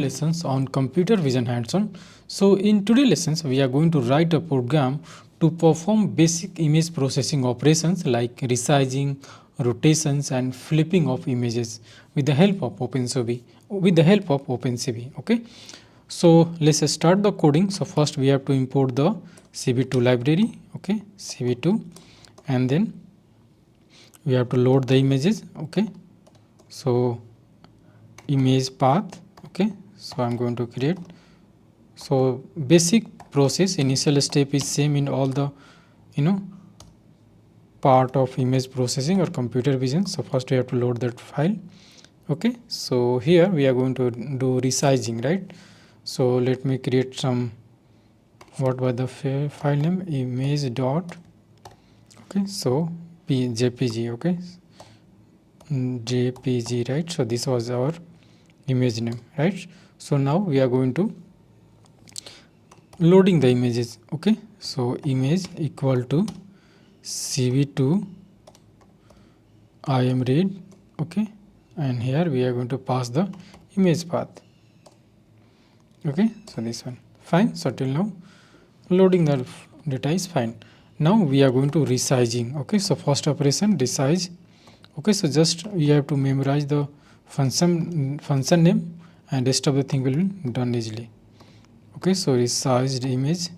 lessons on computer vision hands-on. So in today's lessons we are going to write a program to perform basic image processing operations like resizing, rotations and flipping of images with the help of OpenCV. Okay, so let's start the coding. So first we have to import the CV2 library. Okay, CV2, and then we have to load the images. Okay, so image path. Okay, so I'm going to create. So basic process, initial step is same in all the part of image processing or computer vision. So first we have to load that file. Okay, so here we are going to do resizing, right? So let me create some, what was the file name, image dot, okay, so jpg. Okay, jpg, right? So this was our image name, right? So now we are going to loading the images. Okay, so image equal to cv2 imread. Okay, and here we are going to pass the image path. Okay, so this one fine. So till now loading the data is fine. Now we are going to resizing. Okay, so first operation resize. Okay, so just we have to memorize the function name and rest of the thing will be done easily. Okay, so resized image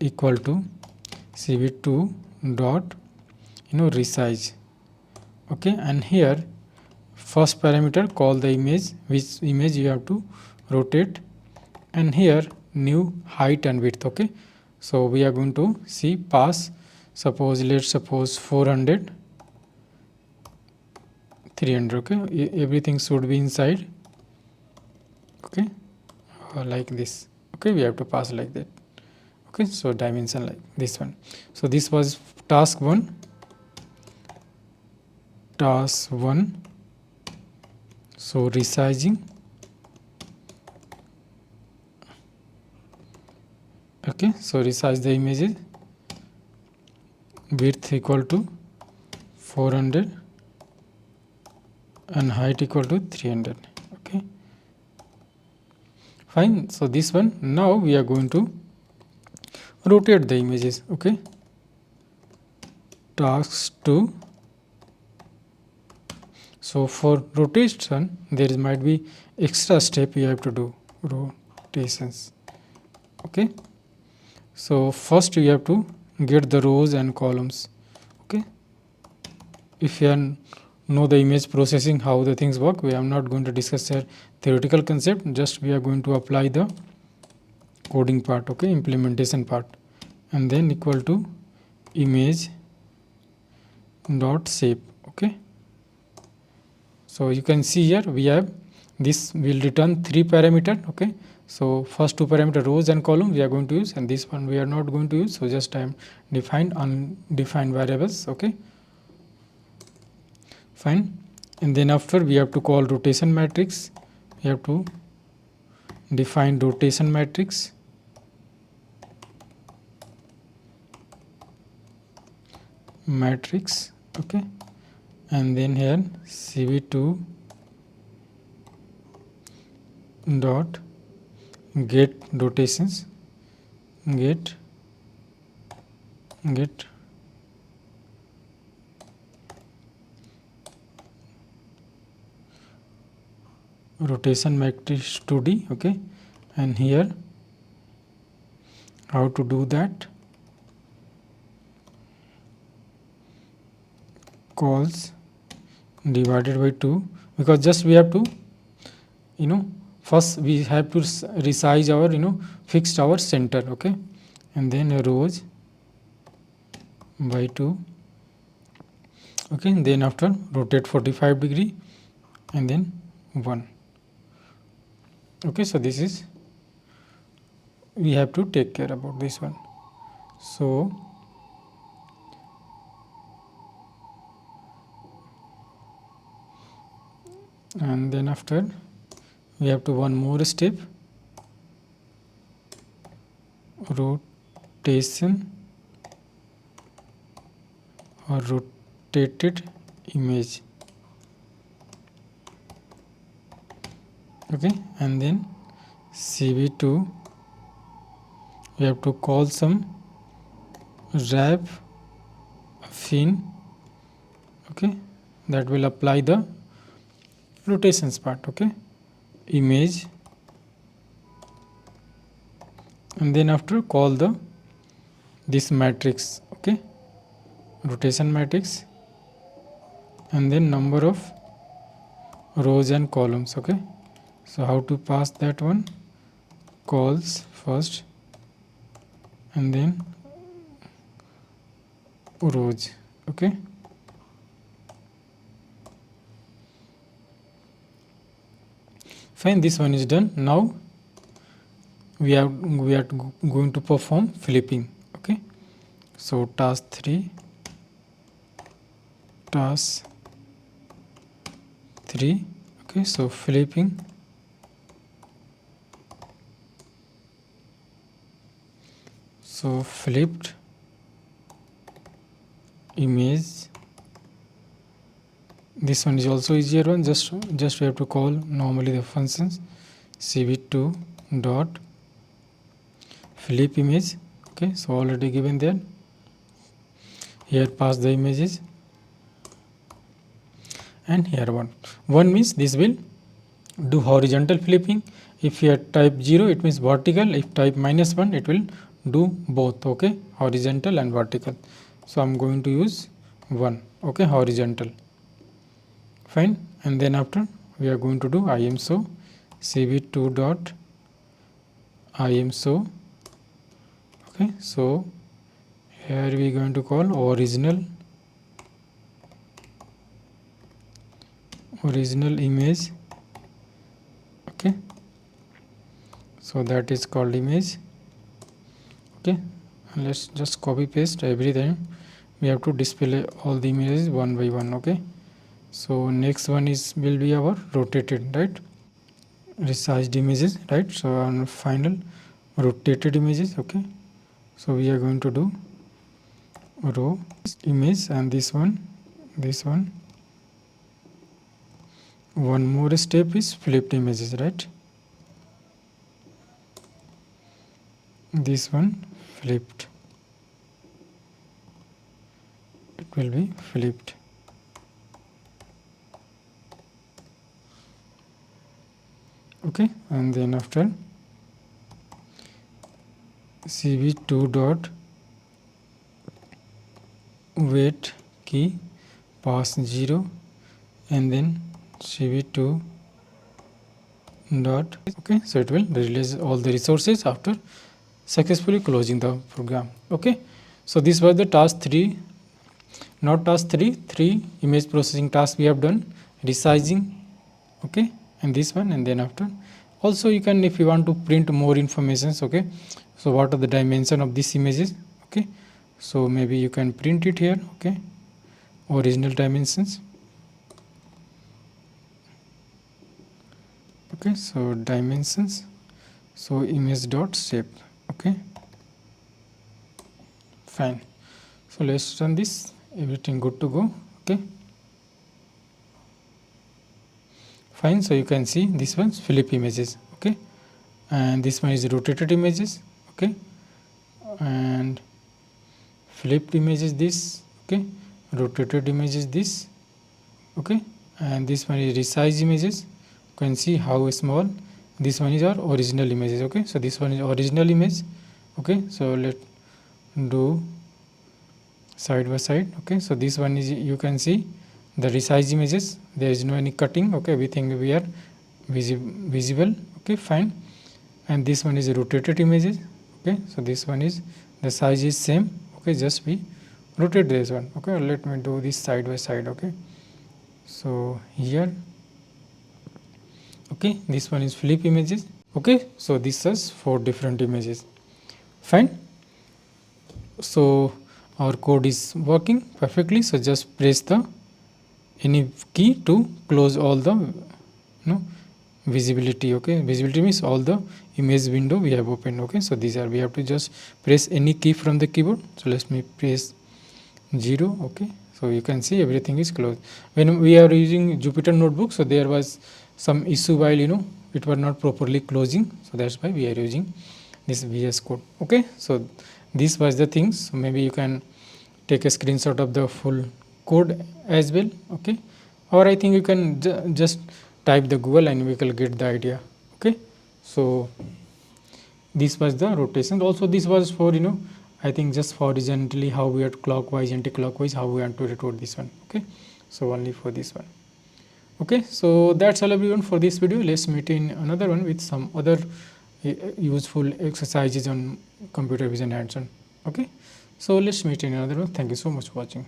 equal to cv2 dot resize. Okay, and here first parameter call the image, which image you have to rotate, and here new height and width. Okay, so we are going to see pass, suppose let's suppose 400, 300. Okay, everything should be inside. Okay, like this. Okay, we have to pass like that. Okay, so dimension like this one. So this was task 1. Task 1. So resizing. Okay, so resize the images, width equal to 400 and height equal to 300. Okay, fine. So this one, now we are going to rotate the images. Okay, task 2. So for rotation there might be extra step you have to do, rotations. Okay, so first you have to get the rows and columns. Okay, if you know the image processing, how the things work, we are not going to discuss here theoretical concept, just we are going to apply the coding part. Okay, implementation part, and then equal to image dot shape. Okay, so you can see here we have this will return 3 parameter. Okay, so first 2 parameter rows and column we are going to use, and this one we are not going to use, so just I am define undefined variables. Okay, fine. And then after we have to call rotation matrix, we have to define rotation matrix, okay, and then here cv2 dot get rotations, get rotation matrix 2D. Okay, and here how to do that, calls divided by 2, because just we have to first we have to resize our fixed our center. Okay, and then rows by 2. Okay, and then after rotate 45 degree and then 1. Okay, so this is we have to take care about this one. So and then after we have to one more step, rotation or rotated image. Okay, and then cv2, we have to call some wrap fin, okay, that will apply the rotations part, okay, image, and then after call the this matrix, okay, rotation matrix, and then number of rows and columns, okay. So how to pass that one? Calls first and then rows, okay. Fine, this one is done. Now we are going to perform flipping, okay. So task 3, task 3, okay. So flipping, so flipped image. This one is also easier one. Just we have to call normally the functions cv2 dot flip image, okay. So already given there. Here pass the images, and here one means this will do horizontal flipping. If here type 0, it means vertical. If type -1, it will do both, okay, horizontal and vertical. So I'm going to use 1, okay, horizontal. Fine, and then after we are going to do imshow cv2 dot imshow, okay. So here we are going to call original image, okay. So that is called image, okay. And let's just copy paste every time. We have to display all the images one by one, okay. So next one will be our rotated, right, resized images, right. So on final rotated images, okay. So we are going to do row image, and this one, one more step is flipped images, right. This one flipped, it will be flipped, okay. And then after cv2 dot weight key pass 0, and then cv2 dot, okay. So it will release all the resources after successfully closing the program, okay. So this was the task 3, not task 3 image processing task we have done, resizing, okay, and this one. And then after also you can, if you want to print more informations, okay, so what are the dimension of these images, okay, so maybe you can print it here, okay, original dimensions, okay. So dimensions, so image dot shape, okay. Fine, so let's run this, everything good to go, okay. Fine, so you can see this one's flip images, okay, and this one is rotated images, okay, and flipped images this, okay, rotated images this, okay, and this one is resize images. You can see how small. This one is our original images, okay. So this one is original image, okay. So let do side by side, okay. So this one is, you can see the resize images, there is no any cutting, okay, everything we are visible, okay. Fine, and this one is rotated images, okay. So this one is, the size is same, okay, just we rotate this one, okay. Let me do this side by side, okay. So here, okay, this one is flip images, okay. So this is 4 different images. Fine, so our code is working perfectly. So just press the any key to close all the visibility, okay. Visibility means all the image window we have opened, okay. So these are, we have to just press any key from the keyboard. So let me press 0, okay. So you can see everything is closed. When we are using Jupyter notebook, so there was some issue while it was not properly closing, so that's why we are using this VS Code. Okay, so this was the things. So maybe you can take a screenshot of the full code as well. Okay, or I think you can just type the Google and we will get the idea. Okay, so this was the rotation. Also this was for, I think just for horizontally how we are clockwise, anti-clockwise, how we want to rotate this one. Okay, so only for this one. Okay, so that's all everyone for this video. Let's meet in another one with some other useful exercises on computer vision hands-on. Okay, so let's meet in another one. Thank you so much for watching.